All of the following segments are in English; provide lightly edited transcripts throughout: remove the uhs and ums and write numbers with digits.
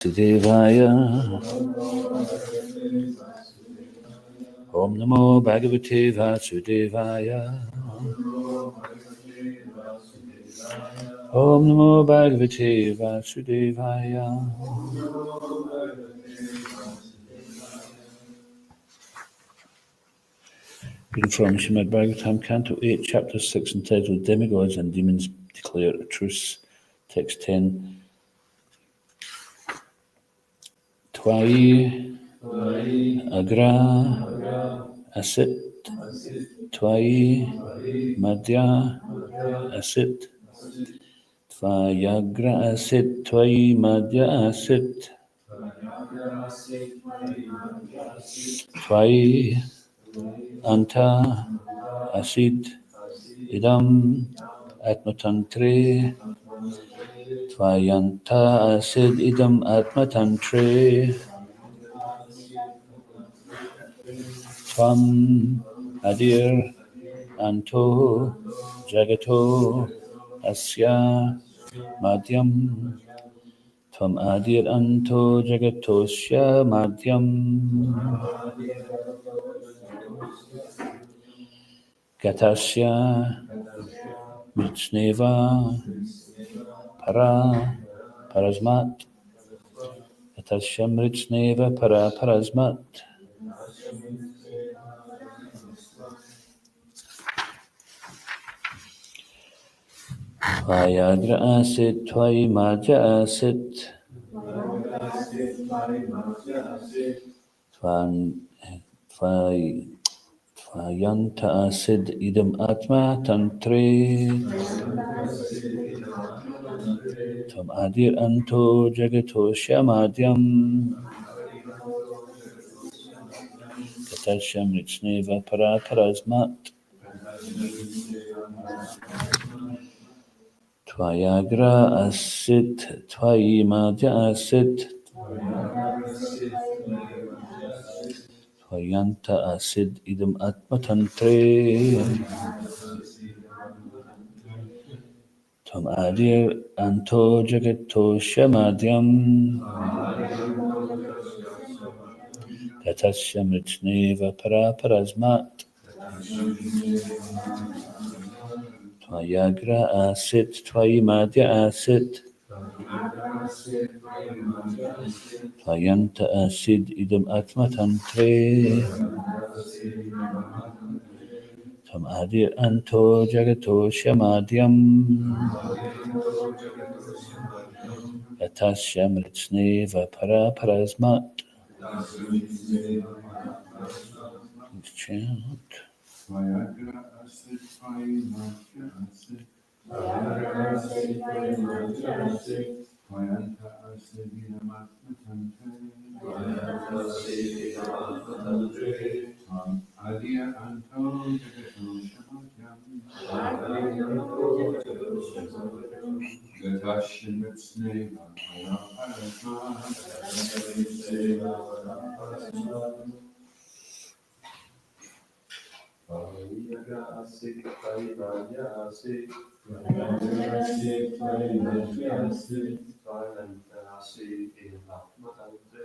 Vasudevaya. Om Namo Bhagavate Vasudevaya. Om Namo Bhagavate Vasudevaya. Reading from Srimad Bhagavatam, Canto 8, Chapter 6, entitled Demigods and Demons Declare a Truce. Text 10. Tvai Agra Asit Tvai Madhya Asit Tvayagra Asit Tvai Madhya Asit Tvai Anta Asit Idam Atmatantre Tvayanta Asid Idam Atmatantre Tvam Adir Anto Jagato Asya Madhyam Tvam Adir Anto Jagatosya Madhyam Gatasya Mitsneva Para Parasmat Gatasya Mritsneva Para Parasmat Tvayagra Asit Tvai Madhya Asit Tvayanta Asid Idam Atma Tantre Tvam Adir Anto Jagato Shamadhyam Katasham Ritsneva Para Parasmat Tvayagra Asit Tvai Madhya Asit Tvayanta Asid Idam Atma Tantre Tvam Adir Anto Jagato Shamadhyam Tatasya Mritneva Para Parasmat Tvayagra Asit Tvai Madhya Asit Tvayanta Asid Idam Atma Tantre Tvam Adir Anto Jagato Shamadhyam Tatasya Mritneva Para Parasmat. Chant. Tvayagra Asit Tvai Madhya Asit Tvayanta Asit Idam Atma Tantre Tvam Adir Anto Jagato Shamadhyam Gatasya Mitsneva Tvayagra Asit Tvai Madhya Asit Tvayanta Asit Idam Atma Tantre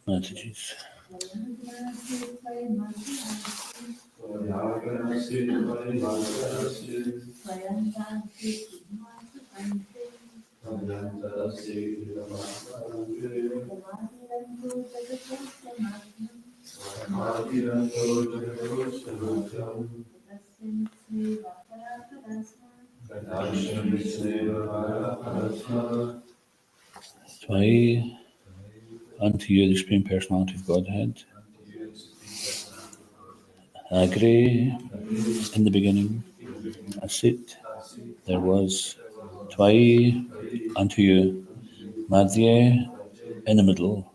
Messages. Twy, unto you, the Supreme Personality of Godhead. Agre, in the beginning. Asit, there was. Twy, unto you. Madhye, in the middle.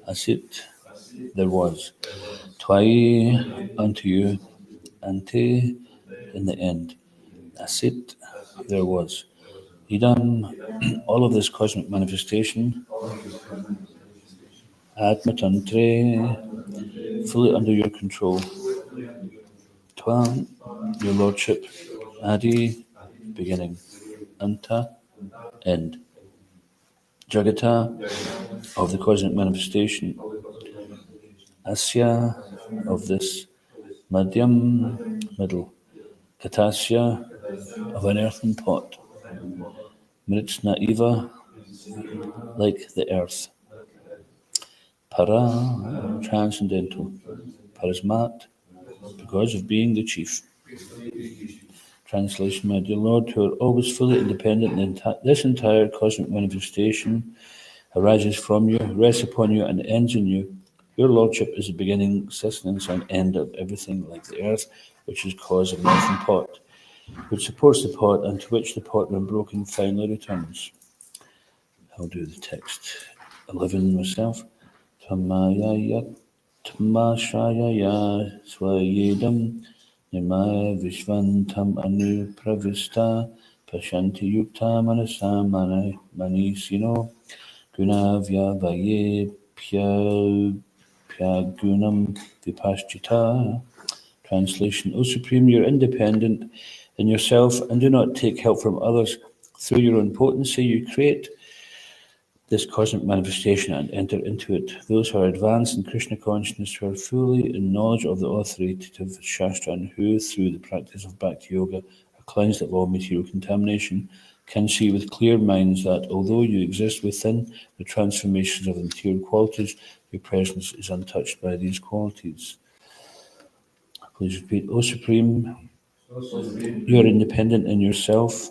Asit, there was. Twy, unto you. Ante, in the end. Asit, there was. Idam, all of this cosmic manifestation. Atmatantre, fully under your control. Twa, your lordship. Adi, beginning. Anta, end. Jagata, of the cosmic manifestation. Asya, of this. Madhyam, middle. Katasya, of an earthen pot. Mritsna Eva, like the earth. Para, transcendental. Parasmat, because of being the chief. Translation, my dear Lord, who are always fully independent, this entire cosmic manifestation arises from you, rests upon you, and ends in you. Your Lordship is the beginning, sustenance, and end of everything, like the earth, which is cause of an earthen pot, which supports the pot, and to which the pot, when broken, finally returns. I'll do the text. 11 myself. Tamaya Tmashayaya Swayedam Nimaya Vishvantam Anu Pravista Pashanti Yukta Manasa Manisino Gunavya Vaye Pyagunam Vipaschita. Translation, O Supreme, you are independent in yourself and do not take help from others. Through your own potency, you create this cosmic manifestation and enter into it. Those who are advanced in Krishna consciousness, who are fully in knowledge of the authoritative Shastra, and who, through the practice of Bhakti Yoga, are cleansed of all material contamination, can see with clear minds that, although you exist within the transformations of the material qualities, your presence is untouched by these qualities. Please repeat, O Supreme, you are independent in yourself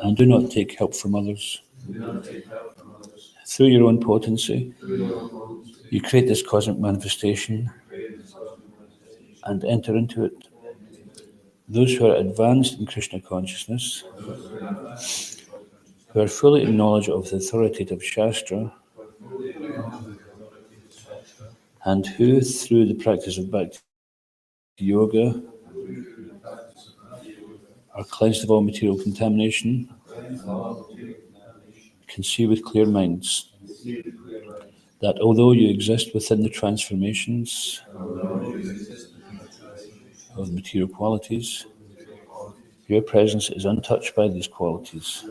and do not take help from others. Through your own potency, you create this cosmic manifestation and enter into it. Those who are advanced in Krishna consciousness, who are fully in knowledge of the authoritative Shastra, and who, through the practice of Bhakti Yoga, are cleansed of all material contamination, can see with clear minds that although you exist within the transformations of material qualities, your presence is untouched by these qualities.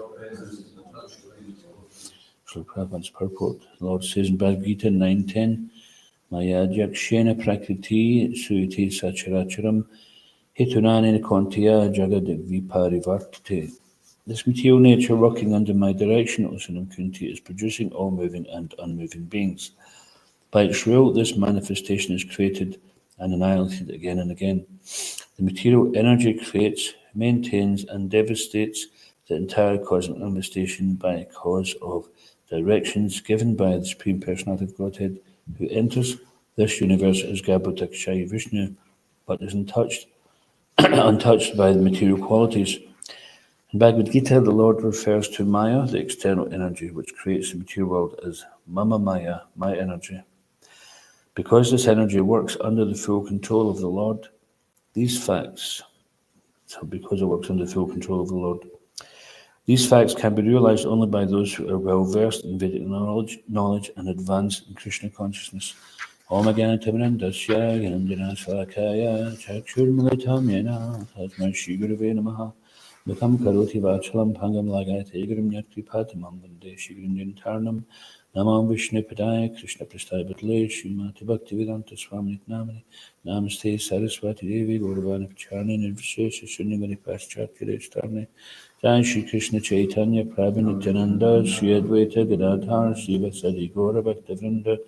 Srila Prabhupada's purport. The Lord says in Bhagavad Gita 9:10, Maya Jakshena Prakriti Suyati Sacharacharam Hitunani Kontiya Jagad Viparivartate. This material nature working under my direction, O Sunam Kunti, is producing all moving and unmoving beings. By its rule, this manifestation is created and annihilated again and again. The material energy creates, maintains, and devastates the entire cosmic manifestation by cause of directions given by the Supreme Personality of Godhead, who enters this universe as Garbhodakshayi Vishnu, but is untouched by the material qualities. In Bhagavad Gita, the Lord refers to Maya, the external energy which creates the material world, as Mama Maya, my energy. Because this energy works under the full control of the Lord, these facts can be realized only by those who are well versed in Vedic knowledge and advanced in Krishna consciousness. Om Agyanatamanandasya Gyanandjana Svakaya Chakshurmilitam Yena Tasmai Shri Gurave Namaha Mukam Karoti Vachalam Pangam Lagayate Gurum Yakripatamam Vande Shri Gurunjan Tarnam Namam Vishnu Padaya Krishna Prasthaya Bhatle Srimati Bhaktivedanta Swami Namani Namaste Saraswati Devi Gauravani Pacharni Nirvishesha Shunyamani Paschat Tarne Jai Shri Krishna Chaitanya Prabhu Nityananda Shri Advaita Gadadhar Shri Vasadi Gaura Bhaktavrinda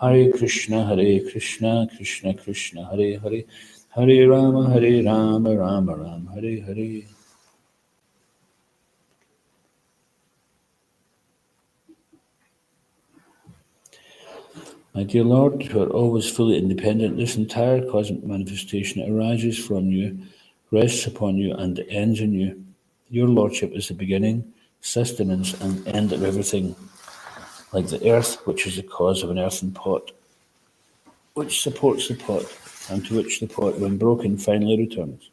Hare Krishna Krishna Krishna Hare Hare Hare Rama Rama Rama Hare Hare. My dear Lord, who are always fully independent, this entire cosmic manifestation arises from you, rests upon you, and ends in you. Your Lordship is the beginning, sustenance, and end of everything, like the earth, which is the cause of an earthen pot, which supports the pot, and to which the pot, when broken, finally returns.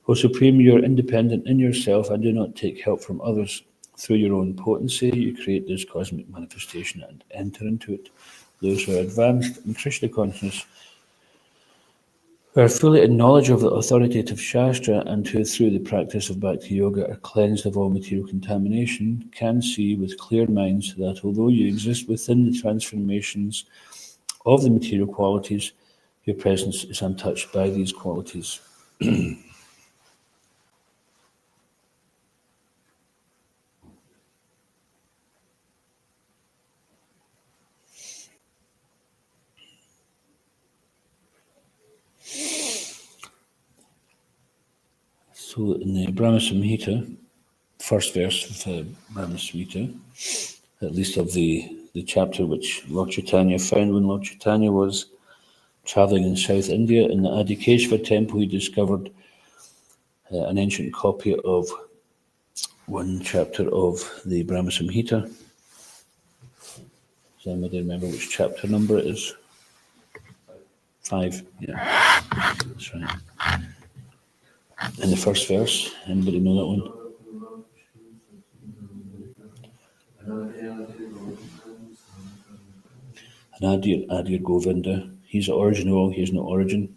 O Supreme, you are independent in yourself and do not take help from others. Through your own potency, you create this cosmic manifestation and enter into it. Those who are advanced in Krishna consciousness, who are fully in knowledge of the authoritative Shastra and who through the practice of Bhakti Yoga are cleansed of all material contamination, can see with clear minds that although you exist within the transformations of the material qualities, your presence is untouched by these qualities. So in the Brahma Samhita, first verse of the Brahma Samhita, at least of the chapter which Lord Chaitanya found when Lord Chaitanya was travelling in South India, in the Adikeshava temple, he discovered an ancient copy of one chapter of the Brahma Samhita. Does anybody remember which chapter number it is? 5, yeah, that's right. In the first verse, anybody know that one? Anadir Govinda. He's the origin of all, he has no origin.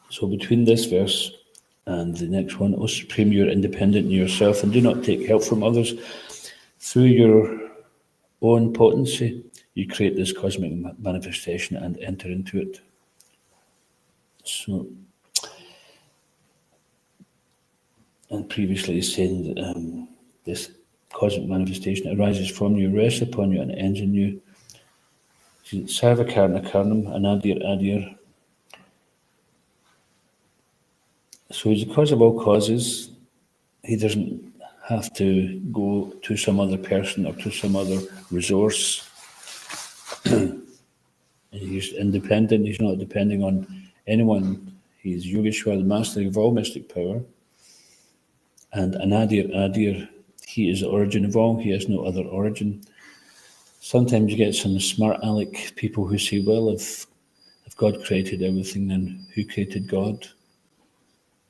So between this verse and the next one, O Supreme, you are independent in yourself and do not take help from others. Through your own potency, you create this cosmic manifestation and enter into it. So, and previously he's saying that this cosmic manifestation arises from you, rests upon you, and ends in you. Sarva Karna Karnam, Anadir Adir. So he's the cause of all causes. He doesn't have to go to some other person or to some other resource. He's independent. He's not depending on anyone. He's Yogeshwar, the master of all mystic power. And Anadir Adir, he is the origin of all. He has no other origin. Sometimes you get some smart aleck people who say, well, if God created everything, then who created God?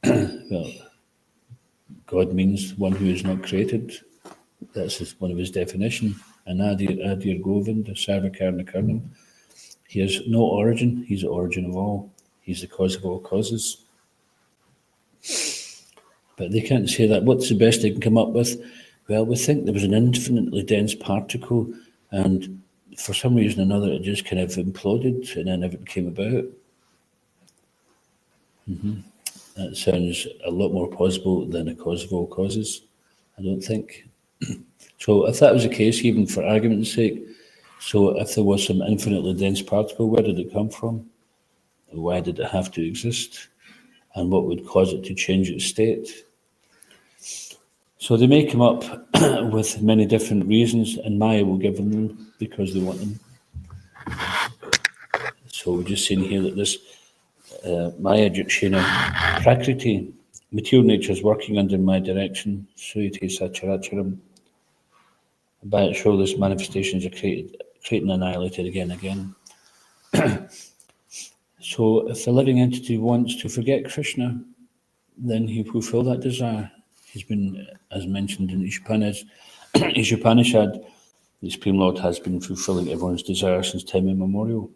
Well, God means one who is not created. That's one of his definitions. Anadir Govind, Sarva Karna Karnam. He has no origin. He's the origin of all. He's the cause of all causes. But they can't say that. What's the best they can come up with? Well, we think there was an infinitely dense particle, and for some reason or another, it just kind of imploded, and then everything came about. That sounds a lot more plausible than a cause of all causes, I don't think. So if that was the case, even for argument's sake, so if there was some infinitely dense particle, where did it come from? Why did it have to exist? And what would cause it to change its state? So they may come up with many different reasons, and Maya will give them because they want them. So we're just saying here that this Maya Jakshena Prakriti, material nature is working under my direction, Suyate Sacharacharam. By its role, this manifestations are created and annihilated again and again. So if the living entity wants to forget Krishna, then he will fulfill that desire. He's been, as mentioned in Ishopanishad, the Supreme Lord has been fulfilling everyone's desire since time immemorial.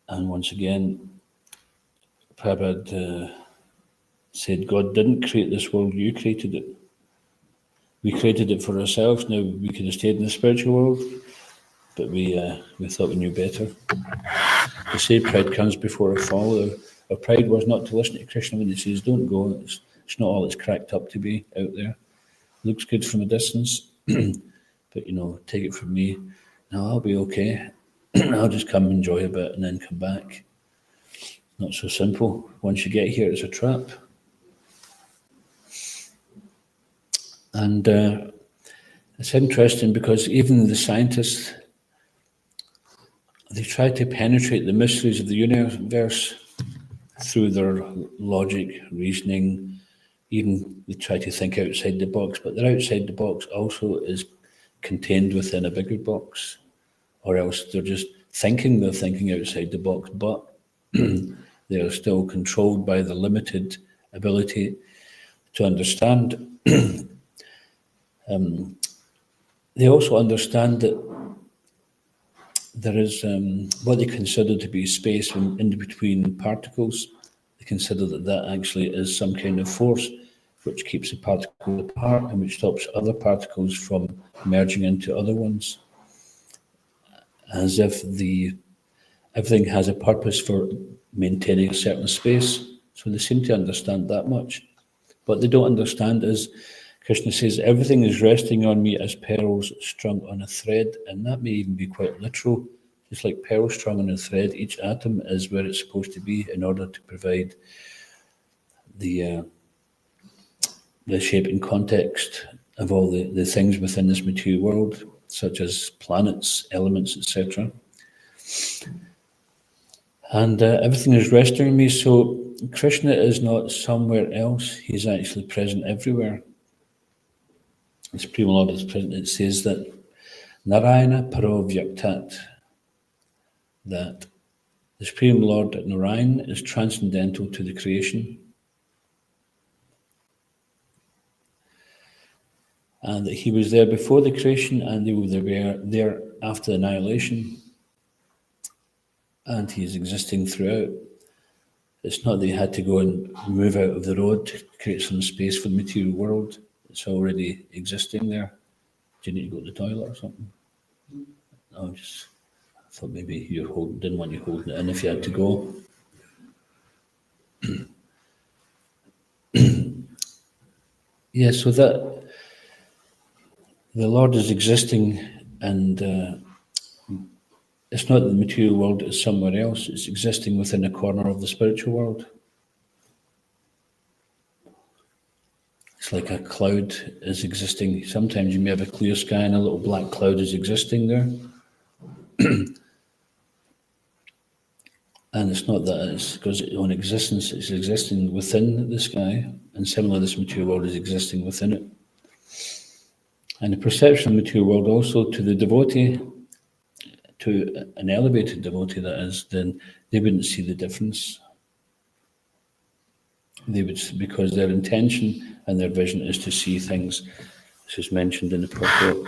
And once again, Prabhupada said, God didn't create this world, you created it. We created it for ourselves. Now, we could have stayed in the spiritual world, but we thought we knew better. They say pride comes before a fall. Our pride was not to listen to Krishna when he says, don't go. It's not all it's cracked up to be out there. Looks good from a distance, but, take it from me. No, I'll be okay. I'll just come enjoy a bit and then come back. Not so simple. Once you get here, it's a trap. And it's interesting because even the scientists, they try to penetrate the mysteries of the universe through their logic, reasoning. Even they try to think outside the box, but their outside the box also is contained within a bigger box, or else they're just thinking they're thinking outside the box, but they are still controlled by the limited ability to understand. They also understand that there is what they consider to be space in between particles. They consider that that actually is some kind of force which keeps a particle apart and which stops other particles from merging into other ones, as if everything has a purpose for maintaining a certain space. So they seem to understand that much. What they don't understand is, Krishna says, everything is resting on me as pearls strung on a thread, and that may even be quite literal. Just like pearls strung on a thread, each atom is where it's supposed to be in order to provide the shape and context of all the things within this material world, such as planets, elements, etc. And everything is resting on me, so Krishna is not somewhere else, he's actually present everywhere. The Supreme Lord is present. It says that Narayana Paro Vyaktat, that the Supreme Lord Narayan is transcendental to the creation, and that he was there before the creation and he was there after the annihilation, and he is existing throughout. It's not that he had to go and move out of the road to create some space for the material world. It's already existing there. Do you need to go to the toilet or something? No, I thought maybe you didn't want you holding it in if you had to go. Yeah, so that the Lord is existing, and it's not that the material world is somewhere else, it's existing within a corner of the spiritual world. It's like a cloud is existing. Sometimes you may have a clear sky and a little black cloud is existing there. And it's not that it's because its own existence, it's existing within the sky, and similarly this material world is existing within it. And the perception of the material world also to the devotee, to an elevated devotee that is, then they wouldn't see the difference. They would, because their intention and their vision is to see things, this is mentioned in the purport.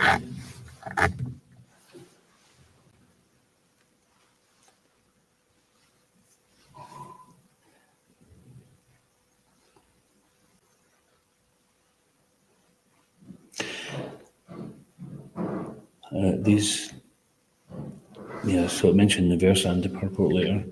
So it mentioned the verse and the purport later.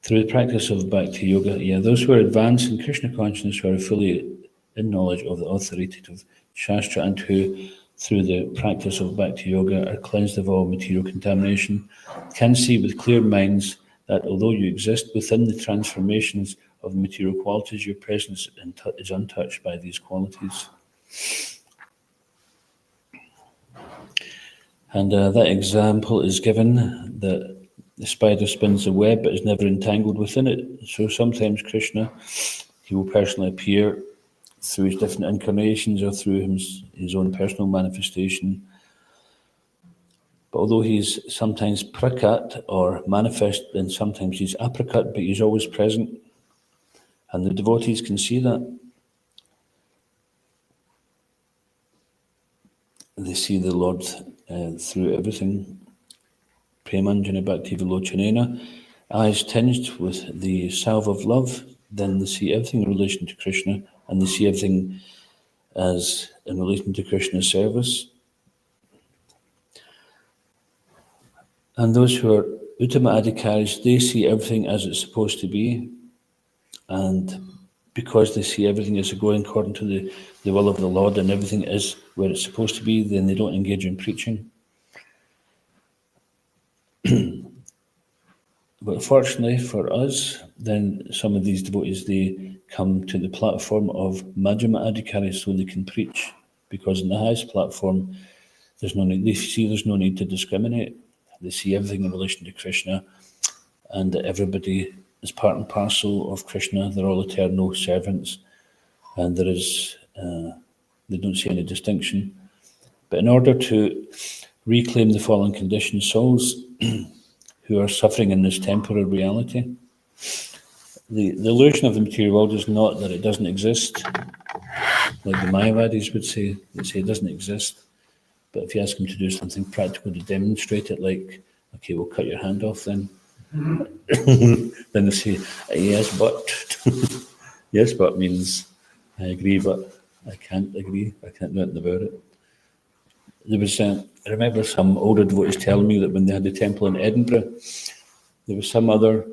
Through the practice of Bhakti Yoga, those who are advanced in Krishna consciousness, who are fully in knowledge of the authoritative Shastra, and who, through the practice of Bhakti Yoga, are cleansed of all material contamination, can see with clear minds that although you exist within the transformations of the material qualities, your presence is untouched by these qualities. And that example is given that the spider spins a web but is never entangled within it. So sometimes Krishna, he will personally appear through his different incarnations or through his own personal manifestation. But although he's sometimes prakat or manifest, and sometimes he's aprakat, but he's always present. And the devotees can see that. They see the Lord through everything. Premanjana Bhakti Vilochanena, eyes tinged with the salve of love, then they see everything in relation to Krishna, and they see everything as in relation to Krishna's service. And those who are Uttama Adhikaris, they see everything as it's supposed to be, and because they see everything as going according to the will of the Lord, and everything is where it's supposed to be, then they don't engage in preaching. But fortunately for us, then some of these devotees, they come to the platform of Madhyama Adhikari so they can preach. Because in the highest platform, there's no need, they see there's no need to discriminate. They see everything in relation to Krishna, and that everybody is part and parcel of Krishna. They're all eternal servants, and there is, they don't see any distinction. But in order to reclaim the fallen conditioned souls who are suffering in this temporary reality, the illusion of the material world is not that it doesn't exist, like the Mayavadis would say. They say it doesn't exist. But if you ask them to do something practical to demonstrate it, like, okay, we'll cut your hand off then. Then they say, yes, but. Yes, but means I agree, but I can't agree. I can't do anything about it. There was, I remember some older devotees telling me that when they had the temple in Edinburgh, there was some other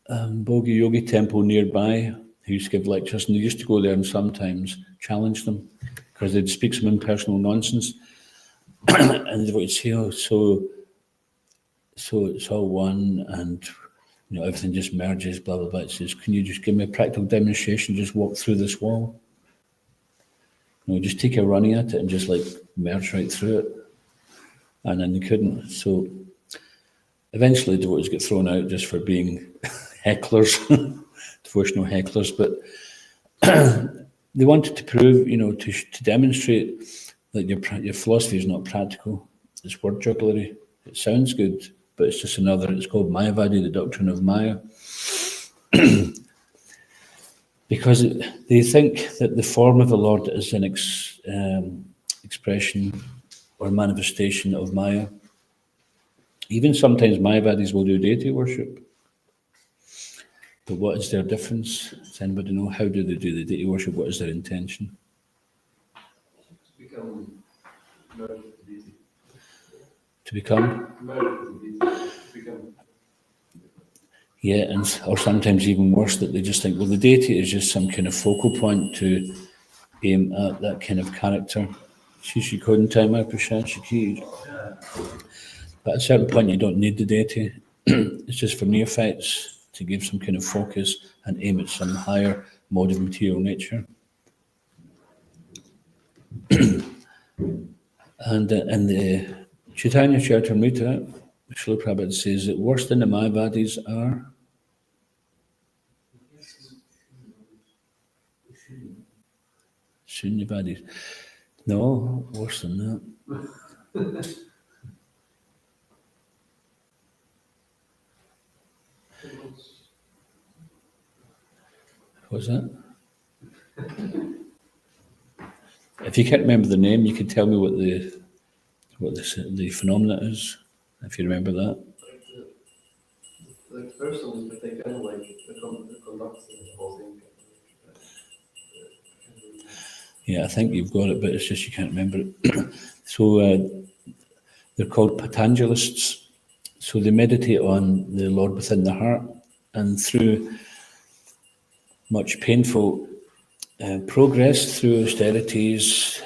Bhogi Yogi temple nearby who used to give lectures, and they used to go there and sometimes challenge them because they'd speak some impersonal nonsense. And they would say, oh, so it's all one, and everything just merges, blah, blah, blah. It says, can you just give me a practical demonstration, just walk through this wall? Just take a running at it and just like merge right through it. And then they couldn't. So eventually devotees get thrown out just for being hecklers, devotional hecklers. But they wanted to prove, to demonstrate that your philosophy is not practical. It's word jugglery. It sounds good, but it's just it's called Mayavadi, the doctrine of Maya. Because they think that the form of the Lord is an expression or manifestation of Maya. Even sometimes Mayavadis will do deity worship. But what is their difference? Does anybody know? How do they do the deity worship? What is their intention? To become? Yeah, or sometimes even worse, that they just think, well, the deity is just some kind of focal point to aim at that kind of character. But at a certain point, you don't need the deity. It's just for neophytes to give some kind of focus and aim at some higher mode of material nature. And in the Chaitanya Charitamrita, Srila Prabhupada says that worse than the Mayavadis are Shunyavadis. No, worse than that. What's that? If you can't remember the name, you can tell me what the phenomena is, if you remember that. Like persons, but they kind of like the conduct the whole thing. Yeah, I think you've got it, but it's just you can't remember it. So they're called Patanjalists. So they meditate on the Lord within the heart, and through much painful progress, through austerities,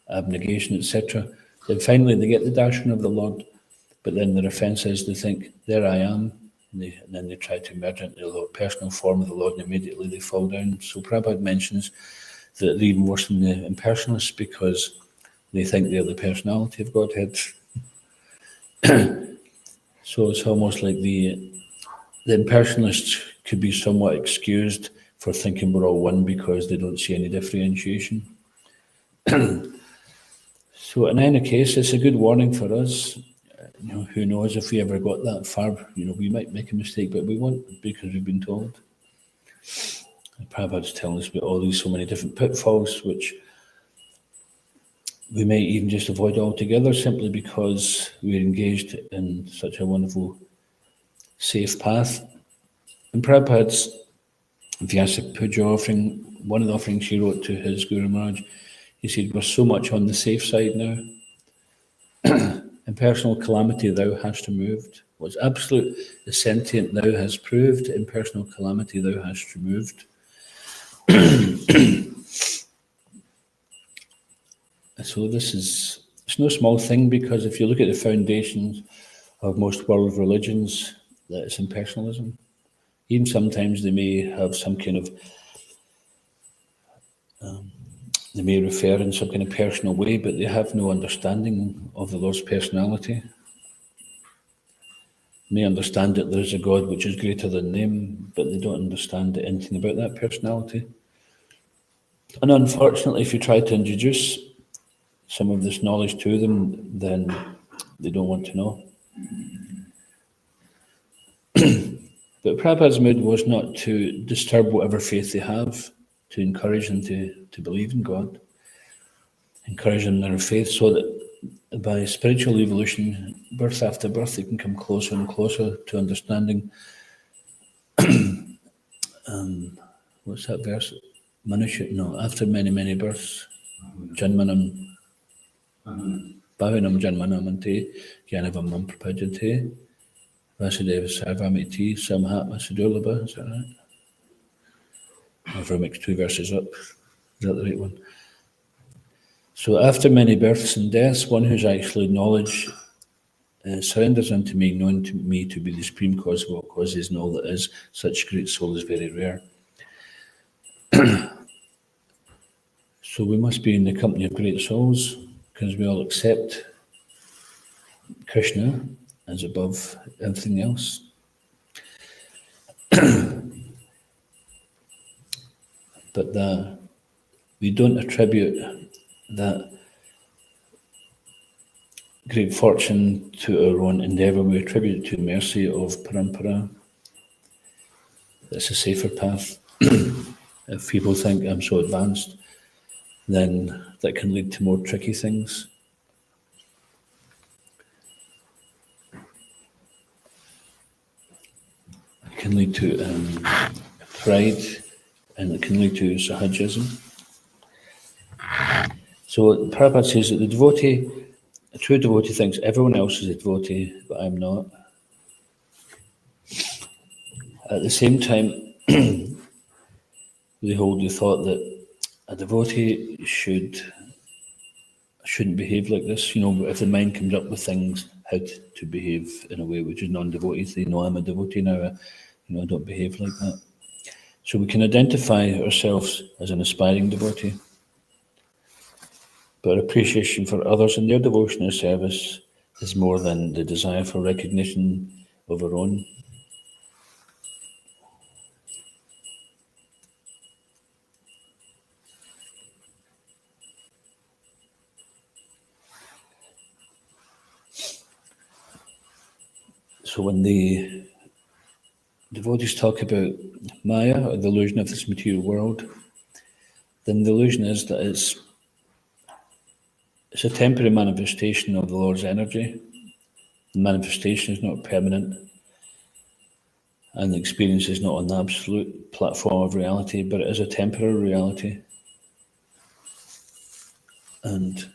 abnegation, etc., then finally they get the darshan of the Lord, but then their offence is they think, there I am, and then they try to merge into the personal form of the Lord, and immediately they fall down. So Prabhupada mentions that they're even worse than the impersonalists because they think they're the personality of Godhead. So it's almost like the impersonalists could be somewhat excused for thinking we're all one because they don't see any differentiation. So in any case, it's a good warning for us. Who knows if we ever got that far? We might make a mistake, but we won't because we've been told. Prabhupada's telling us about all these so many different pitfalls, which we may even just avoid altogether simply because we're engaged in such a wonderful, safe path. And Prabhupada's Vyasa Puja offering, one of the offerings he wrote to his Guru Maharaj, he said, we're so much on the safe side now. Impersonal calamity thou hast removed. What's absolute, the sentient thou hast proved, impersonal calamity thou hast removed. So it's no small thing, because if you look at the foundations of most world religions, that it's impersonalism. Even sometimes they may have some kind of, they may refer in some kind of personal way, but they have no understanding of the Lord's personality. They may understand that there is a God which is greater than them, but they don't understand anything about that personality. And unfortunately, if you try to introduce some of this knowledge to them, then they don't want to know. But Prabhupada's mood was not to disturb whatever faith they have, to encourage them to believe in God, encourage them in their faith, so that by spiritual evolution, birth after birth, they can come closer and closer to understanding. What's that verse? Manusha, no, after many, many births, Janmanam, Bhavanam Janmanam Ante, Jnanavam Mam Prapajante, Vasudeva Sarvamiti, Samhatma Sudurlabha, is that right? I've remixed two verses up. Is that the right one? So after many births and deaths, one who's actually knowledge surrenders unto me, known to me to be the supreme cause of all causes and all that is. Such great soul is very rare. So we must be in the company of great souls, because we all accept Krishna as above everything else. But we don't attribute that great fortune to our own endeavour. We attribute it to the mercy of parampara. It's a safer path. If people think I'm so advanced, then that can lead to more tricky things. It can lead to pride, and it can lead to sahajism. So Prabhupada says that a true devotee thinks everyone else is a devotee, but I'm not. At the same time, they hold the thought that a devotee shouldn't behave like this. You know, if the mind comes up with things, how to behave in a way which is non-devotees, they know I'm a devotee now, I don't behave like that. So we can identify ourselves as an aspiring devotee, but appreciation for others and their devotion or service is more than the desire for recognition of our own. So when the devotees talk about Maya, or the illusion of this material world, then the illusion is that it's a temporary manifestation of the Lord's energy. The manifestation is not permanent, and the experience is not an absolute platform of reality, but it is a temporary reality. And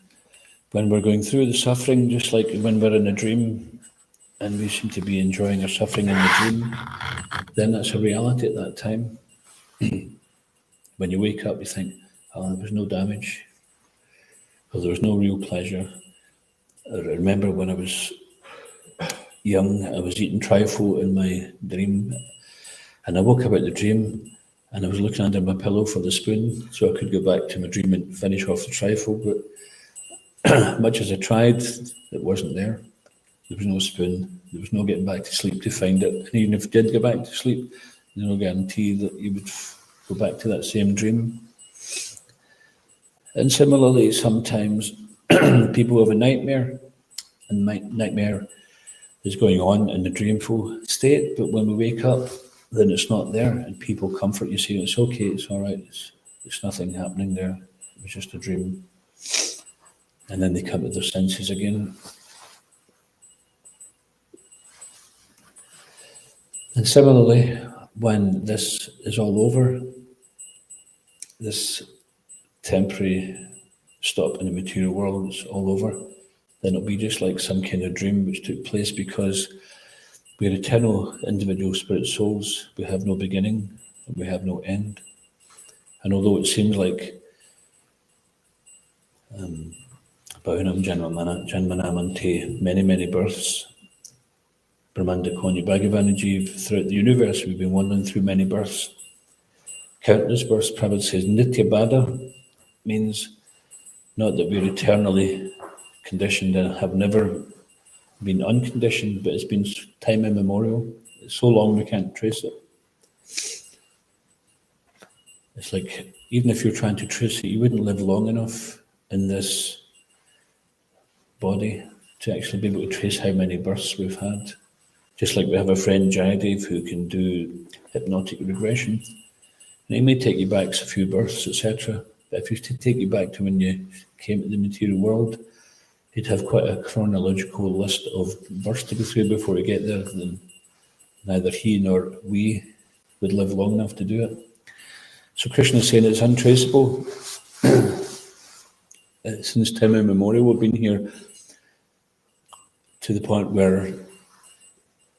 when we're going through the suffering, just like when we're in a dream, and we seem to be enjoying our suffering in the dream, then that's a reality at that time. When you wake up, you think, there was no damage, or there was no real pleasure. I remember when I was young, I was eating trifle in my dream, and I woke up out the dream, and I was looking under my pillow for the spoon, so I could go back to my dream and finish off the trifle, but much as I tried, it wasn't there. There was no spoon. There was no getting back to sleep to find it. And even if you did go back to sleep, there's no guarantee that you would go back to that same dream. And similarly, sometimes people have a nightmare, and nightmare is going on in the dreamful state, but when we wake up, then it's not there, and people comfort you, saying it's okay, it's all right, it's nothing happening there, it was just a dream. And then they come to their senses again. And similarly, when this is all over, this temporary stop in the material world is all over, then it'll be just like some kind of dream which took place, because we're eternal individual spirit souls. We have no beginning and we have no end. And although it seems like Bhavanam Janmanam Ante, many, many births, Brahmanda Konya Bhagavan Jeev, throughout the universe, we've been wandering through many births, countless births. Prabhupada says Nitya Bada means not that we're eternally conditioned and have never been unconditioned, but it's been time immemorial. It's so long we can't trace it. It's like, even if you're trying to trace it, you wouldn't live long enough in this body to actually be able to trace how many births we've had. Just like we have a friend, Jayadev, who can do hypnotic regression. And it may take you back a few births, etc. But if you take you back to when you came to the material world, he'd have quite a chronological list of births to go through before we get there. Then neither he nor we would live long enough to do it. So Krishna is saying it's untraceable. Since time immemorial, we've been here to the point where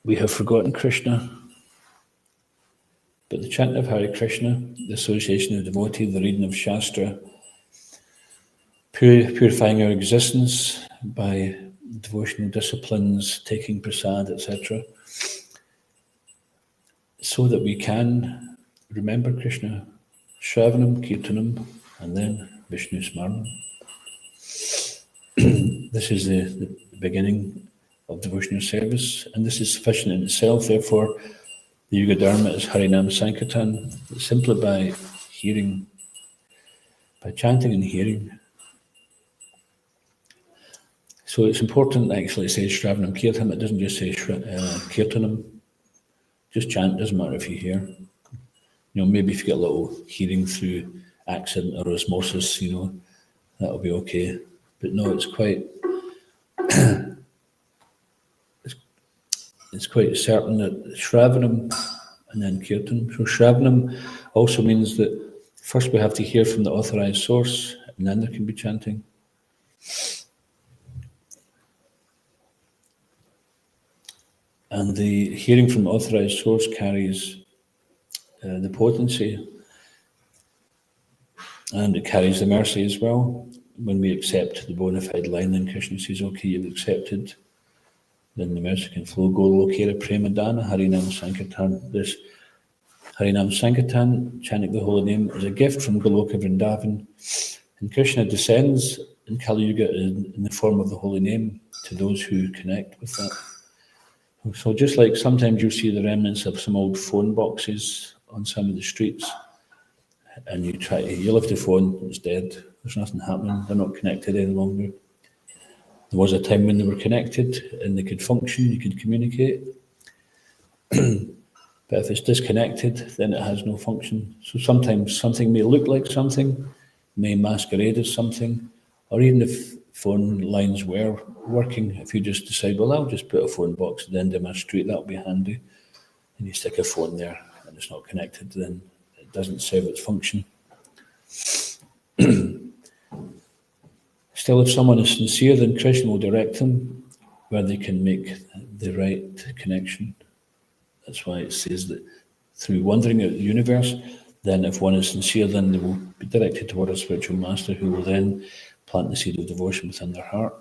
we have forgotten Krishna. But the chanting of Hare Krishna, the association of devotee, the reading of Shastra, purifying our existence by devotional disciplines, taking prasad, etc., so that we can remember Krishna, Shravanam, Kirtanam, and then Vishnu Smaranam. This is the beginning of devotional service, and this is sufficient in itself. Therefore, the Yuga Dharma is Harinam Sankirtan, simply by hearing, by chanting and hearing. So it's important, actually, it says Shravanam Kirtanam, it doesn't just say Kirtanam. Just chant, doesn't matter if you hear. Maybe if you get a little hearing through accident or osmosis, that'll be okay. But no, it's quite it's quite certain that Shravanam and then Kirtanam. So Shravanam also means that first we have to hear from the authorized source, and then there can be chanting. And the hearing from the authorized source carries the potency, and it carries the mercy as well. When we accept the bona fide line, then Krishna says, okay, you've accepted, then the mercy can flow. Golokera Premadana, Harinam Sankirtan. This Harinam Sankirtan, chanting the holy name, is a gift from Goloka Vrindavan. And Krishna descends in Kali Yuga in the form of the holy name to those who connect with that. So just like sometimes you see the remnants of some old phone boxes on some of the streets, and you lift the phone, it's dead, there's nothing happening, they're not connected any longer. There was a time when they were connected and they could function, you could communicate. But if it's disconnected, then it has no function. So sometimes something may look like something, may masquerade as something, or even if phone lines were working, if you just decide, well, I'll just put a phone box at the end of my street, that'll be handy, and you stick a phone there and it's not connected, then it doesn't serve its function. Still, if someone is sincere, then Krishna will direct them where they can make the right connection. That's why it says that through wandering out the universe, then if one is sincere, then they will be directed toward a spiritual master who will then plant the seed of devotion within their heart.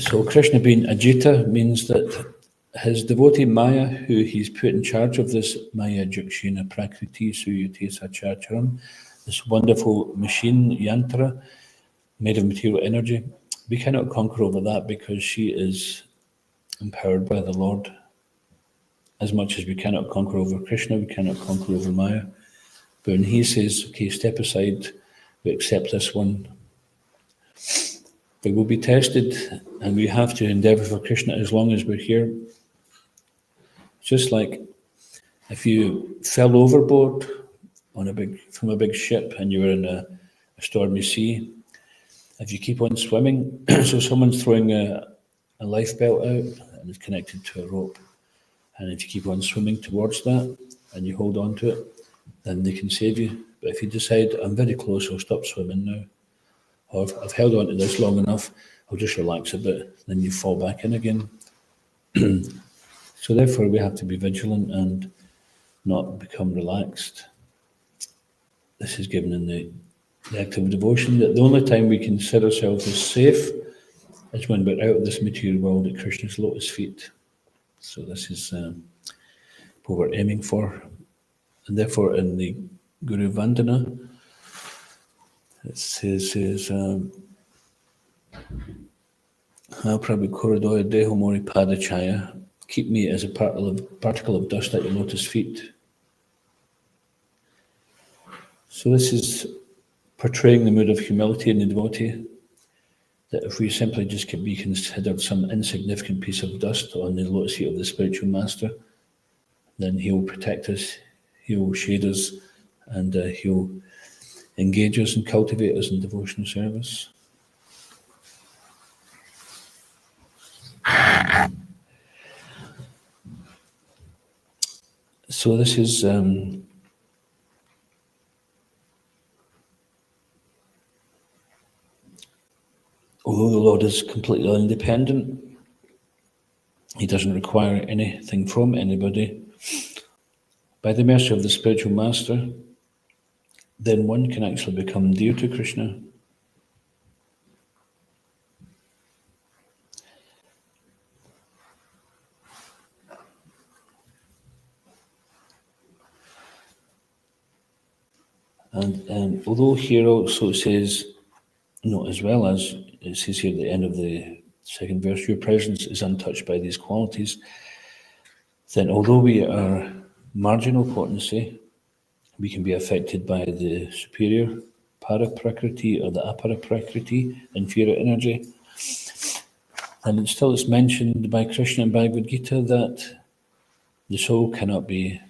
So Krishna being Ajita means that his devotee Maya, who he's put in charge of this Maya Jakshina Prakriti Suyate Sachacharam, this wonderful machine, yantra, made of material energy, we cannot conquer over that because she is empowered by the Lord. As much as we cannot conquer over Krishna, we cannot conquer over Maya. But when he says, okay, step aside, we accept this one, we will be tested, and we have to endeavour for Krishna as long as we're here. Just like if you fell overboard from a big ship and you were in a stormy sea, if you keep on swimming, so someone's throwing a life belt out and it's connected to a rope, and if you keep on swimming towards that and you hold on to it, then they can save you. But if you decide, I'm very close, I'll stop swimming now, or I've held on to this long enough, I'll just relax a bit, then you fall back in again. So therefore we have to be vigilant and not become relaxed. This is given in the act of devotion, that the only time we consider ourselves as safe as when we're out of this material world at Krishna's lotus feet. So this is what we're aiming for. And therefore in the Guru Vandana, it says Ha Prabhu Korodoya Deho Mori Padachaya, keep me as a particle of dust at your lotus feet. So this is portraying the mood of humility in the devotee, that if we simply just could be considered some insignificant piece of dust on the lotus feet of the spiritual master, then he'll protect us, he'll shade us, and he'll engage us and cultivate us in devotional service. So this is although the Lord is completely independent, he doesn't require anything from anybody. By the mercy of the spiritual master, then one can actually become dear to Krishna. And although here also it says, as well as it says here at the end of the second verse, your presence is untouched by these qualities, then although we are marginal potency, we can be affected by the superior para-prakriti or the apara-prakriti, inferior energy. And it's mentioned by Krishna in Bhagavad Gita that the soul cannot be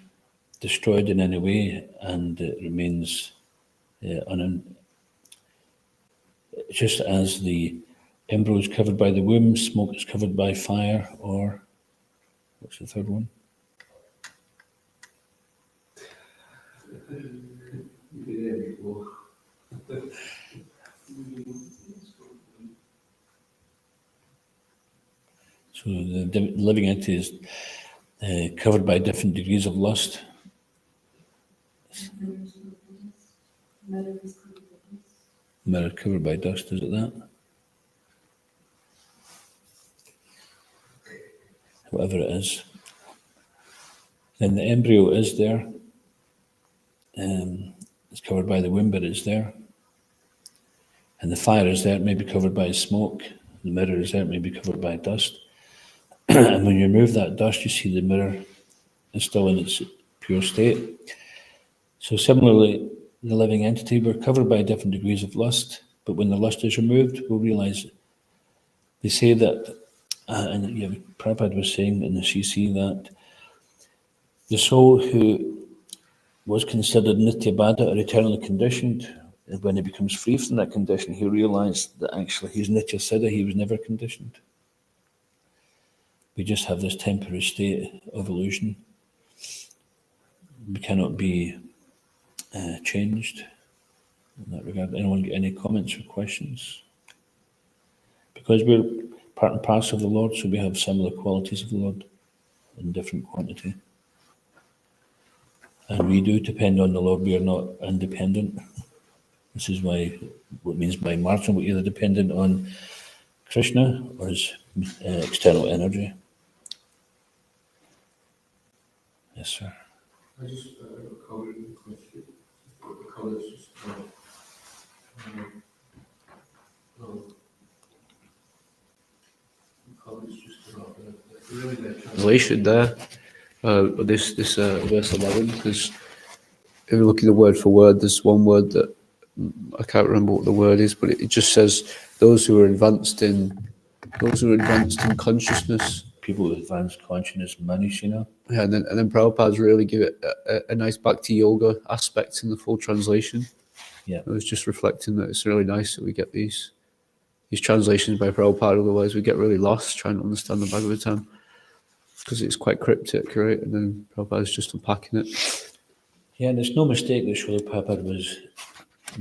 destroyed in any way, and it remains just as the embryo is covered by the womb, smoke is covered by fire, or what's the third one? So the living entity is covered by different degrees of lust. Mirror covered by dust, is it that? Whatever it is. Then the embryo is there. It's covered by the womb, but it's there. And the fire is there, it may be covered by smoke. The mirror is there, it may be covered by dust. And when you remove that dust, you see the mirror is still in its pure state. So similarly, the living entity, we're covered by different degrees of lust, but when the lust is removed, we'll realize it. They say that, and Prabhupada was saying in the CC that the soul who was considered nitya baddha or eternally conditioned, when he becomes free from that condition, he realized that actually he's nitya siddha, he was never conditioned. We just have this temporary state of illusion. We cannot be changed in that regard. Anyone get any comments or questions? Because we're part and parcel of the Lord, so we have similar qualities of the Lord in different quantity. And we do depend on the Lord, we are not independent. This is why, what it means by marginal, we're either dependent on Krishna or his external energy. Yes, sir. I just have a comment and a question. The colours just translation there, this verse 11, because if you look at the word for word, there's one word that I can't remember what the word is, but it just says those who are advanced in consciousness. People with advanced consciousness, Manishina. Yeah, and then Prabhupada's really give it a nice Bhakti Yoga aspect in the full translation. Yeah. I was just reflecting that it's really nice that we get these translations by Prabhupada, otherwise we get really lost trying to understand the Bhagavatam, because it's quite cryptic, right? And then Prabhupada's just unpacking it. Yeah, and it's no mistake that Srila Prabhupada was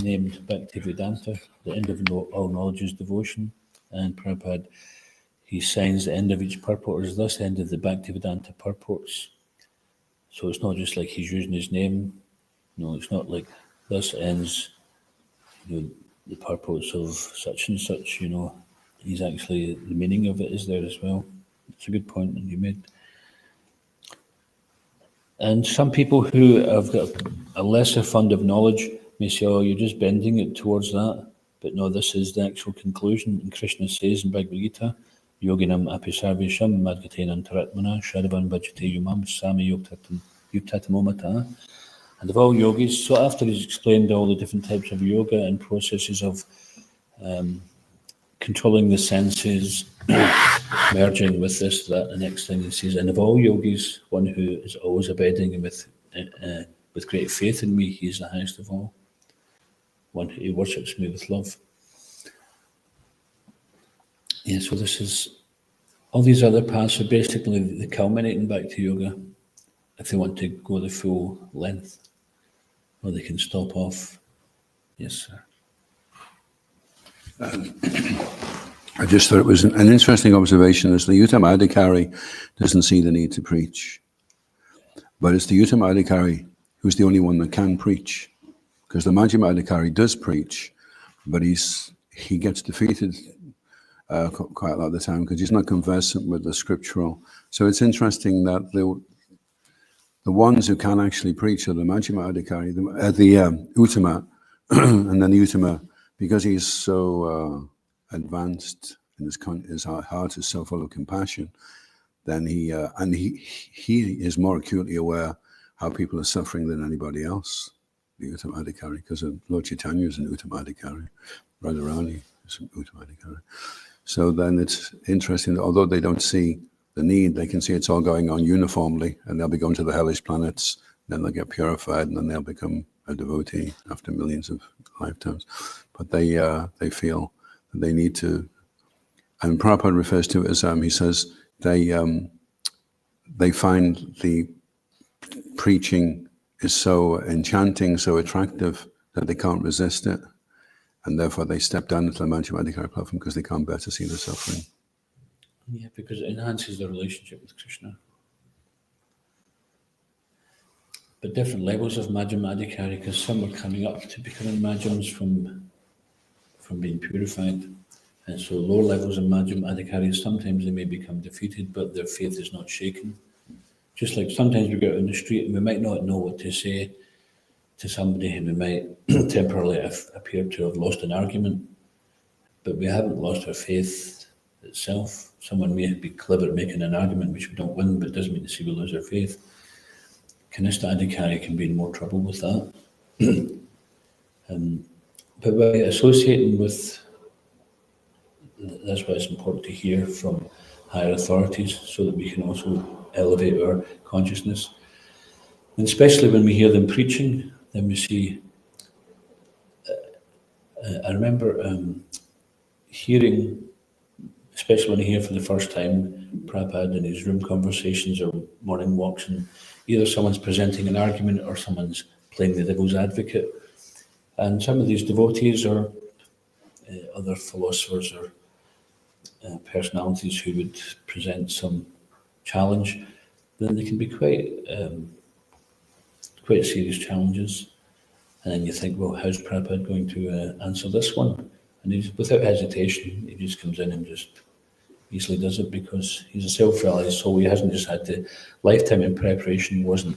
named Bhaktivedanta, the end of all knowledge is devotion. And Prabhupada, he signs the end of each purport as this end of the Bhaktivedanta purports. So it's not just like he's using his name. No, it's not like this ends, the purports of such and such, he's actually, the meaning of it is there as well. It's a good point that you made. And some people who have got a lesser fund of knowledge may say, oh, you're just bending it towards that. But no, this is the actual conclusion. And Krishna says in Bhagavad Gita, Yoginam apisarvisham madgatenan taratmana shadavan bhajate yumam sami yuktatamomata. And of all yogis, so after he's explained all the different types of yoga and processes of controlling the senses, merging with this, that, the next thing he says, and of all yogis, one who is always abiding with great faith in me, he is the highest of all. One who worships me with love. Yeah, so this is, all these other paths are basically the culminating back to yoga, if they want to go the full length, or they can stop off. Yes, sir. I just thought it was an interesting observation is the Uttamadhikari doesn't see the need to preach. But it's the Uttamadhikari who's the only one that can preach. Because the Madhyamadhikari does preach, but he gets defeated quite a lot of the time because he's not conversant with the scriptural. So it's interesting that the ones who can actually preach are the Madhyamadhikari, the Uttama, and then the Uttama, because he's so advanced and his heart is so full of compassion, then he is more acutely aware how people are suffering than anybody else, the Uttamadhikari, because Lord Chaitanya is an Uttamadhikari, Radharani is an Uttamadhikari. So then it's interesting that although they don't see the need, they can see it's all going on uniformly, and they'll be going to the hellish planets, then they'll get purified, and then they'll become a devotee after millions of lifetimes. But they feel that they need to, and Prabhupada refers to it as, he says, they find the preaching is so enchanting, so attractive, that they can't resist it. And therefore they step down into the Madhyamadhikari platform because they can't bear to see the suffering. Yeah, because it enhances their relationship with Krishna. But different levels of Madhyamadhikari, because some are coming up to becoming Madhyams from being purified. And so lower levels of Madhyamadhikari, sometimes they may become defeated, but their faith is not shaken. Just like sometimes we go out in the street and we might not know what to say to somebody and we might temporarily appear to have lost an argument, but we haven't lost our faith itself. Someone may be clever at making an argument which we don't win, but it doesn't mean to say we lose our faith. Kanistha Adhikari can be in more trouble with that. But by associating with, that's why it's important to hear from higher authorities so that we can also elevate our consciousness. And especially when we hear them preaching, then we see, I remember hearing, especially when I hear for the first time, Prabhupada in his room conversations or morning walks, and either someone's presenting an argument or someone's playing the devil's advocate. And some of these devotees or other philosophers or personalities who would present some challenge, then they can be quite serious challenges. And then you think, well, how's Prabhupada going to answer this one? And he's, without hesitation, he just comes in and just easily does it because he's a self-realized soul. He hasn't just had the lifetime in preparation. He wasn't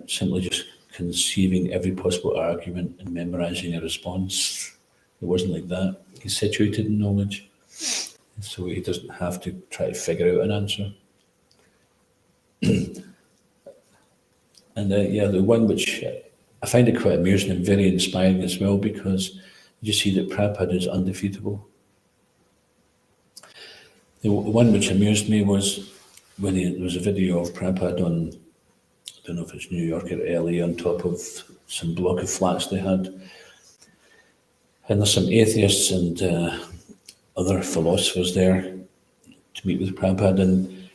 simply just conceiving every possible argument and memorizing a response. It wasn't like that. He's situated in knowledge, so he doesn't have to try to figure out an answer. And the one which I find it quite amusing and very inspiring as well, because you see that Prabhupada is undefeatable. The one which amused me was when there was a video of Prabhupada on, I don't know if it's New York or LA, on top of some block of flats they had. And there's some atheists and other philosophers there to meet with Prabhupada, and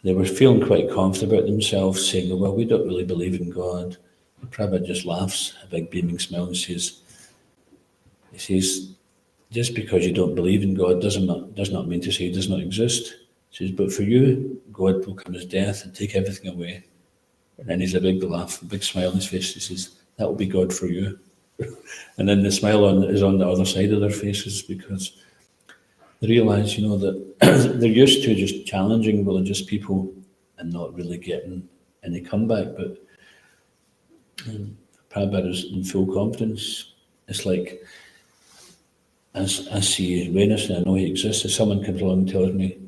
they were feeling quite confident about themselves, saying, well, we don't really believe in God. And Prabhupada just laughs, a big beaming smile, and says, just because you don't believe in God does not mean to say he does not exist. He says, but for you, God will come as death and take everything away. And then he's a big laugh, a big smile on his face. He says, that will be God for you. And then the smile is on the other side of their faces, because They realise, that they're used to just challenging religious people and not really getting any comeback. But Prabhupada is in full confidence. It's like, I see Venus and I know he exists. If someone comes along and tells me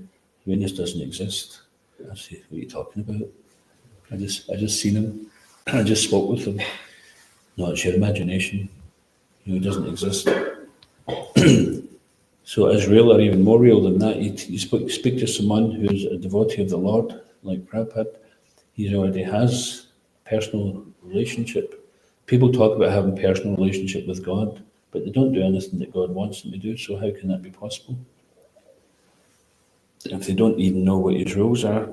Venus doesn't exist, I say, what are you talking about? I just seen him. I just spoke with him. No, it's your imagination. He doesn't exist. So it is real, or even more real than that. You speak to someone who's a devotee of the Lord, like Prabhupada, he already has a personal relationship. People talk about having a personal relationship with God, but they don't do anything that God wants them to do, so how can that be possible? If they don't even know what his rules are,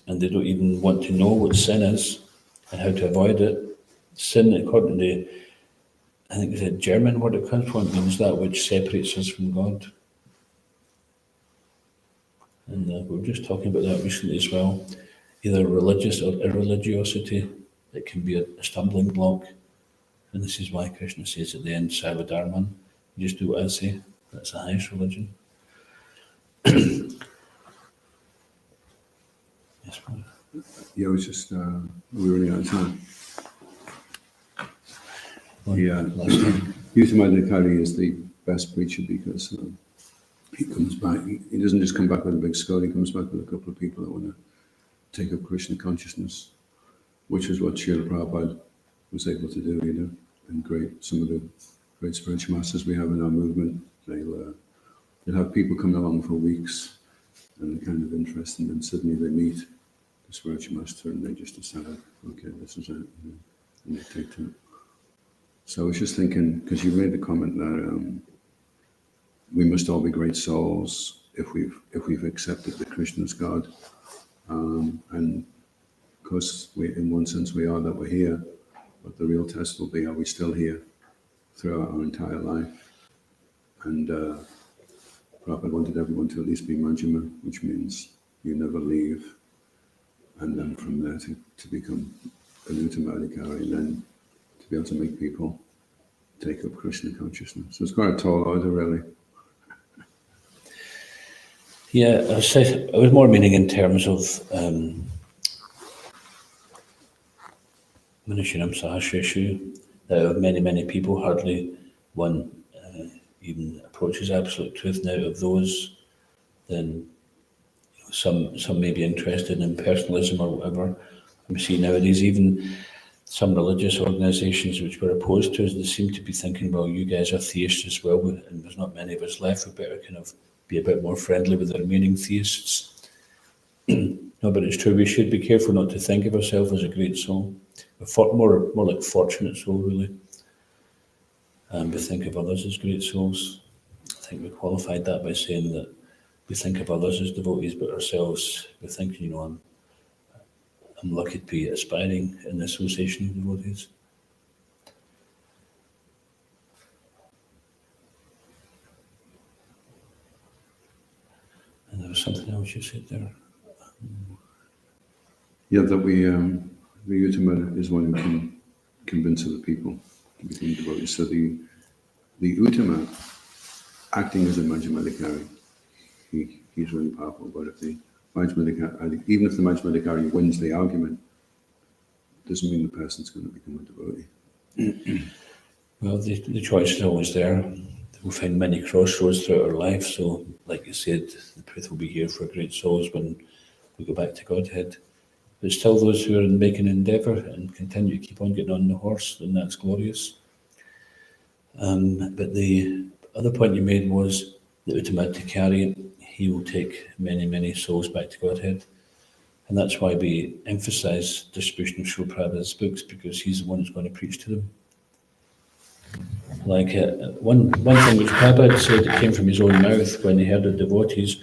and they don't even want to know what sin is, and how to avoid it, sin, according to I think it's a German word it comes from, means that which separates us from God. And we were just talking about that recently as well. Either religious or irreligiosity, it can be a stumbling block. And this is why Krishna says at the end, Sarvadharman, you just do what I say. That's the highest religion. Yes, brother. Yeah, it was just, we were running out of time. Yeah, Uttamadhikari is the best preacher because he comes back, he doesn't just come back with a big skull, he comes back with a couple of people that want to take up Krishna consciousness, which is what Srila Prabhupada was able to do, and some of the great spiritual masters we have in our movement, they'll have people coming along for weeks and they're kind of interested, and then suddenly they meet the spiritual master and they just decide, okay, this is it, and they take to it. So I was just thinking, because you made the comment that we must all be great souls if we've accepted that Krishna is God, and of course, in one sense we are, that we're here, but the real test will be, are we still here throughout our entire life? And Prabhupada wanted everyone to at least be Majjhima, which means you never leave, and then from there to become an Uttamadhikari, and then to be able to make people take up Krishna consciousness. So it's quite a tall order, really. Yeah, I was more meaning in terms of Manusharam Sahasreshu, many people, hardly one even approaches absolute truth. Now of those, then some may be interested in personalism or whatever. We see nowadays even some religious organisations which were opposed to us, they seem to be thinking, well, you guys are theists as well, and there's not many of us left, we better kind of be a bit more friendly with the remaining theists. No, but it's true, we should be careful not to think of ourselves as a great soul. We're more like fortunate soul, really. And we think of others as great souls. I think we qualified that by saying that we think of others as devotees, but ourselves, we think, I'm lucky to be aspiring in the association of devotees. And there was something else you said there. Yeah, that the Uttama is one who can convince other people to become devotees. So the Uttama, acting as a Majjhimadhikari, he's really powerful. But if the Majjhimadhikari, even if the Majjhimadhikari wins the argument, doesn't mean the person's going to become a devotee. Well, the choice is always there. We'll find many crossroads throughout our life. So, like you said, the truth will be here for great souls when we go back to Godhead. But still, those who are making an endeavour and continue to keep on getting on the horse, then that's glorious. But the other point you made was the Uttamadhikari, he will take many souls back to Godhead. And that's why we emphasise distribution of Srila Prabhupada's books, because he's the one who's going to preach to them. Like one thing which Prabhupada said that came from his own mouth when he heard of devotees,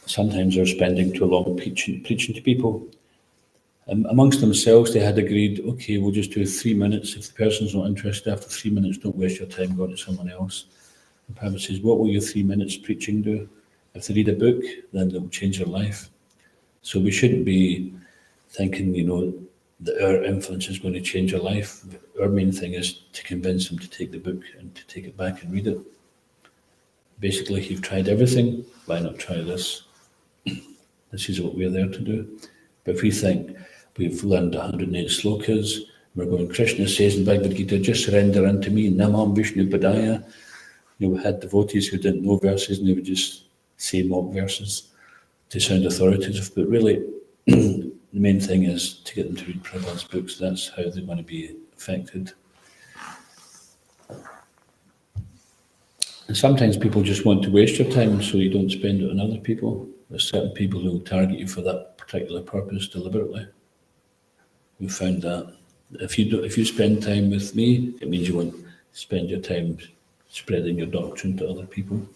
sometimes they're spending too long preaching to people. Amongst themselves, they had agreed, okay, we'll just do 3 minutes. If the person's not interested after 3 minutes, don't waste your time going to someone else. And Prabhupada says, what will your 3 minutes preaching do? If they read a book, then it will change their life. So we shouldn't be thinking, that our influence is going to change their life. Our main thing is to convince them to take the book and to take it back and read it. Basically, you've tried everything, why not try this? This is what we're there to do. But if we think we've learned 108 slokas, we're going, Krishna says in Bhagavad Gita, just surrender unto me, Namam Vishnu Padaya. We had devotees who didn't know verses and they would just say mock verses to sound authoritative. But really, the main thing is to get them to read Prabhupada's books. That's how they're going to be affected. And sometimes people just want to waste your time so you don't spend it on other people. There's certain people who will target you for that particular purpose deliberately. We found that if you spend time with me, it means you won't spend your time spreading your doctrine to other people.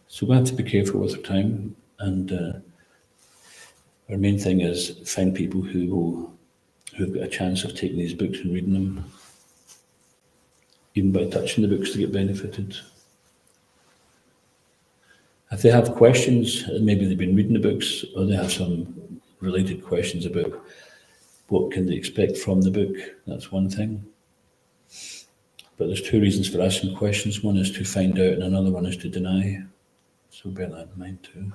So we have to be careful with our time, and our main thing is find people who've got a chance of taking these books and reading them, even by touching the books to get benefited. If they have questions, maybe they've been reading the books, or they have some related questions about what can they expect from the book, that's one thing. But there's two reasons for asking questions. One is to find out, and another one is to deny. So bear that in mind too.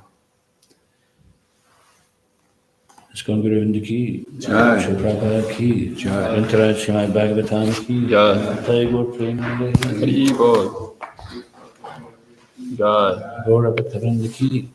ISKCON Guru Vrinda ki Jai. Srila Prabhupada ki Jai. Grantaraj Srimad Bhagavatam ki Jai. Tagore Premanande Hari Bol. Jai. Gaura Bhatta Vrinda ki